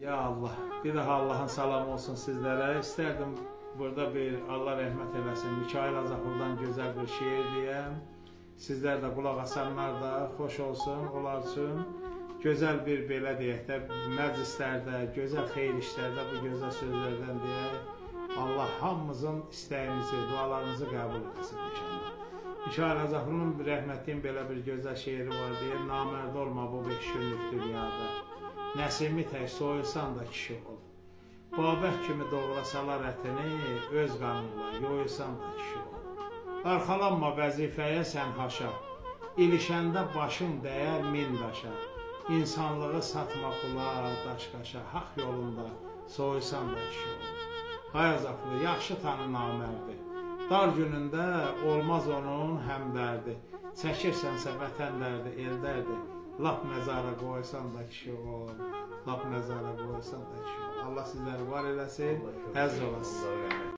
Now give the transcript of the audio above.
Ya Allah, bir daha Allah'ın salamı olsun sizlere. İsterdim burada bir Allah rahmet eylesin, Mikail Azapul'dan güzel bir şiir diyeyim. Sizler de kulak asanlar da hoş olsun, onlar için güzel bir belə deyək də məclislərdə, gözəl xeyir işlərdə bu gözəl sözlərdən deyək. Allah hamımızın istəyimizi, dualarımızı qəbul etsin inşallah. Mikail Azapul'un rəhmətliyin belə bir gözəl şeiri var deyir. Namərd olma bu 5 günlük dünyada. Nəsimi tək soyulsan da kişi ol. Babək kimi doğrasalar ətini, öz qanınla yoyulsan da kişi ol. Arxalanma vəzifəyə sən haşa, ilişəndə başın dəyər min daşa. İnsanlığı satma pula, daş-qaşa, haq yolunda soyulsan da kişi ol. Hay Azaplı, yaxşı tanı namərdi. Dar günündə olmaz onun həmdərdi. Çəkirsənsə vətən dərdi, el dərdi. Lap məzara qoysan da kişi ol. Lap məzara qoysan da kişi ol. Allah sizləri var eləsin, həzz olasın.